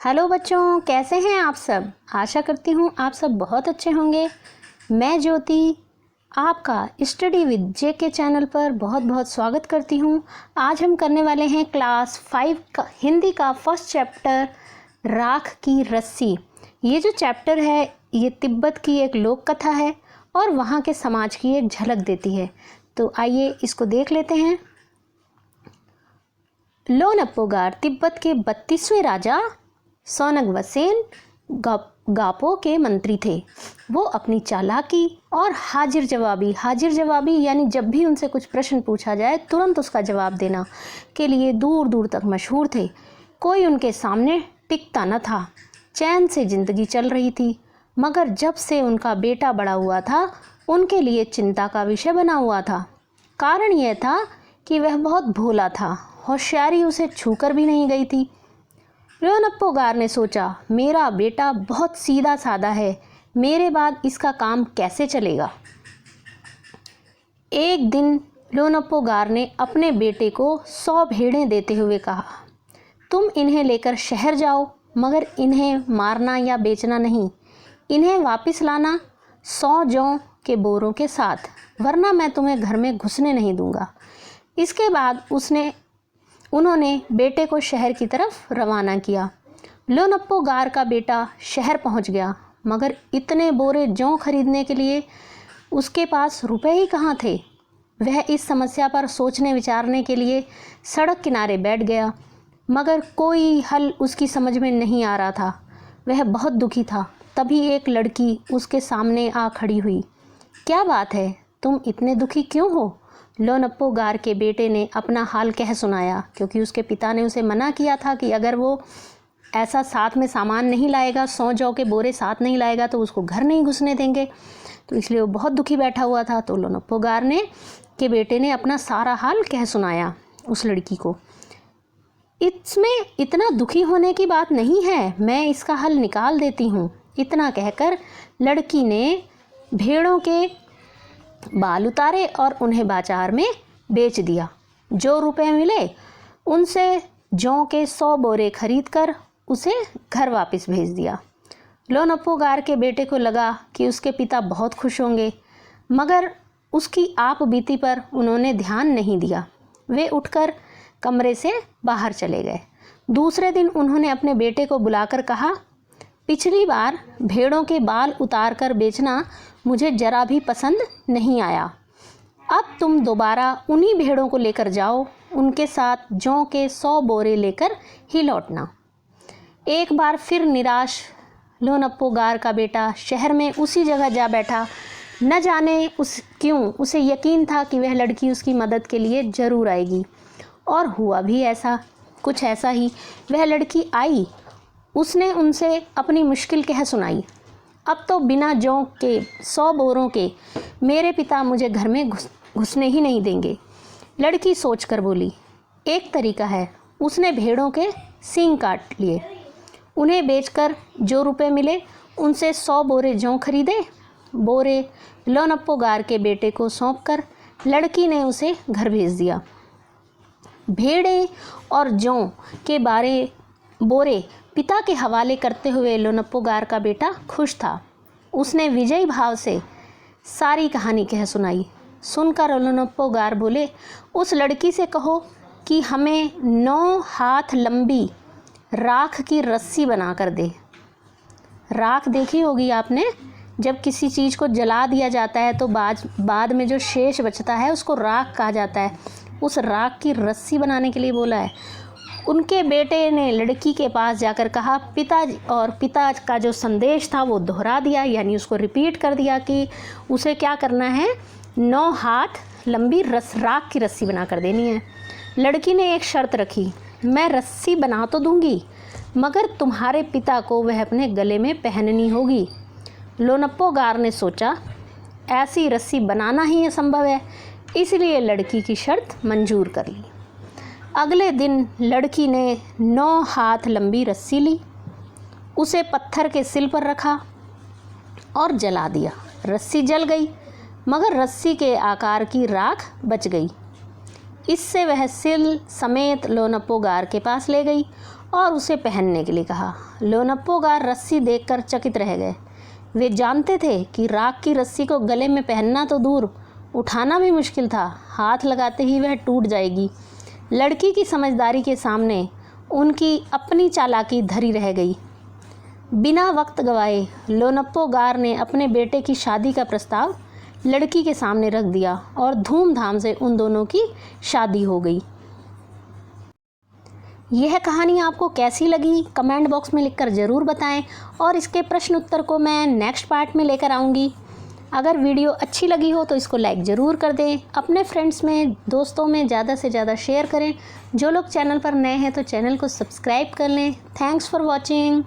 Hello बच्चों, कैसे हैं आप सब। आशा करती हूँ आप सब बहुत अच्छे होंगे। मैं ज्योति आपका स्टडी विद जेके चैनल पर बहुत बहुत स्वागत करती हूँ। आज हम करने वाले हैं क्लास 5 का हिंदी का फर्स्ट चैप्टर राख की रस्सी। ये जो चैप्टर है ये तिब्बत की एक लोक कथा है और वहाँ के समाज की एक झलक देती है। तो आइए इसको देख लेते हैं। लोनप्पोगार तिब्बत के 32वें राजा सोनगवसेन गापो के मंत्री थे। वो अपनी चालाकी और हाजिर जवाबी यानी जब भी उनसे कुछ प्रश्न पूछा जाए तुरंत उसका जवाब देना के लिए दूर दूर तक मशहूर थे। कोई उनके सामने टिकता न था। चैन से जिंदगी चल रही थी, मगर जब से उनका बेटा बड़ा हुआ था उनके लिए चिंता का विषय बना हुआ था। कारण यह था कि वह बहुत भोला था, होशियारी उसे छूकर भी नहीं गई थी। लोनप्पोगार ने सोचा, मेरा बेटा बहुत सीधा साधा है, मेरे बाद इसका काम कैसे चलेगा। एक दिन लोनप्पोगार ने अपने बेटे को 100 भेड़ें देते हुए कहा, तुम इन्हें लेकर शहर जाओ, मगर इन्हें मारना या बेचना नहीं। इन्हें वापस लाना 100 जौ के बोरों के साथ, वरना मैं तुम्हें घर में घुसने नहीं दूंगा। इसके बाद उन्होंने बेटे को शहर की तरफ रवाना किया। लोनप्पोगार का बेटा शहर पहुंच गया, मगर इतने बोरे जौ खरीदने के लिए उसके पास रुपए ही कहाँ थे। वह इस समस्या पर सोचने विचारने के लिए सड़क किनारे बैठ गया, मगर कोई हल उसकी समझ में नहीं आ रहा था। वह बहुत दुखी था। तभी एक लड़की उसके सामने आ खड़ी हुई। क्या बात है, तुम इतने दुखी क्यों हो। लोनप्पोगार के बेटे ने अपना हाल कह सुनाया, क्योंकि उसके पिता ने उसे मना किया था कि अगर वो ऐसा साथ में सामान नहीं लाएगा, 100 जौ के बोरे साथ नहीं लाएगा तो उसको घर नहीं घुसने देंगे। तो इसलिए वो बहुत दुखी बैठा हुआ था। तो लोनप्पोगार के बेटे ने अपना सारा हाल कह सुनाया उस लड़की को। इसमें इतना दुखी होने की बात नहीं है, मैं इसका हल निकाल देती हूँ। इतना कहकर लड़की ने भेड़ों के बाल उतारे और उन्हें बाजार में बेच दिया। जो रुपए मिले उनसे जौ के 100 बोरे खरीद कर उसे घर वापस भेज दिया। लोनप्पोगार के बेटे को लगा कि उसके पिता बहुत खुश होंगे, मगर उसकी आप बीती पर उन्होंने ध्यान नहीं दिया। वे उठकर कमरे से बाहर चले गए। दूसरे दिन उन्होंने अपने बेटे को बुलाकर कहा, पिछली बार भेड़ों के बाल उतार कर बेचना मुझे जरा भी पसंद नहीं आया। अब तुम दोबारा उन्हीं भेड़ों को लेकर जाओ, उनके साथ जौ के 100 बोरे लेकर ही लौटना। एक बार फिर निराश लोनप्पोगार का बेटा शहर में उसी जगह जा बैठा। न जाने क्यों उसे यकीन था कि वह लड़की उसकी मदद के लिए ज़रूर आएगी, और हुआ भी ऐसा, कुछ ऐसा ही। वह लड़की आई। उसने उनसे अपनी मुश्किल कह सुनाई। अब तो बिना जौ के 100 बोरों के मेरे पिता मुझे घर में घुसने ही नहीं देंगे। लड़की सोचकर बोली, एक तरीका है। उसने भेड़ों के सींग काट लिए। उन्हें बेचकर जो रुपए मिले उनसे 100 बोरे जौ खरीदे। बोरे लोनप्पोगार के बेटे को सौंपकर लड़की ने उसे घर भेज दिया। भेड़ें और जौ के बोरे पिता के हवाले करते हुए लोनप्पोगार का बेटा खुश था। उसने विजयी भाव से सारी कहानी कह सुनाई। सुनकर लोनप्पोगार बोले, उस लड़की से कहो कि हमें 9 हाथ लंबी राख की रस्सी बना कर दे। राख देखी होगी आपने, जब किसी चीज़ को जला दिया जाता है तो बाद में जो शेष बचता है उसको राख कहा जाता है। उस राख की रस्सी बनाने के लिए बोला है। उनके बेटे ने लड़की के पास जाकर कहा, पिता का जो संदेश था वो दोहरा दिया, यानी उसको रिपीट कर दिया कि उसे क्या करना है, 9 हाथ लंबी राख की रस्सी बना कर देनी है। लड़की ने एक शर्त रखी, मैं रस्सी बना तो दूंगी, मगर तुम्हारे पिता को वह अपने गले में पहननी होगी। लोनप्पोगार ने सोचा, ऐसी रस्सी बनाना ही असंभव है, इसलिए लड़की की शर्त मंजूर कर ली। अगले दिन लड़की ने 9 हाथ लंबी रस्सी ली, उसे पत्थर के सिल पर रखा और जला दिया। रस्सी जल गई, मगर रस्सी के आकार की राख बच गई। इससे वह सिल समेत लोनप्पोगार के पास ले गई और उसे पहनने के लिए कहा। लोनप्पोगार रस्सी देखकर चकित रह गए। वे जानते थे कि राख की रस्सी को गले में पहनना तो दूर, उठाना भी मुश्किल था। हाथ लगाते ही वह टूट जाएगी। लड़की की समझदारी के सामने उनकी अपनी चालाकी धरी रह गई। बिना वक्त गवाए लोनप्पोगार ने अपने बेटे की शादी का प्रस्ताव लड़की के सामने रख दिया और धूमधाम से उन दोनों की शादी हो गई। यह कहानी आपको कैसी लगी कमेंट बॉक्स में लिखकर ज़रूर बताएं और इसके प्रश्न उत्तर को मैं नेक्स्ट पार्ट में लेकर आऊँगी। अगर वीडियो अच्छी लगी हो तो इसको लाइक ज़रूर कर दें, अपने फ्रेंड्स में दोस्तों में ज़्यादा से ज़्यादा शेयर करें। जो लोग चैनल पर नए हैं तो चैनल को सब्सक्राइब कर लें। Thanks for watching.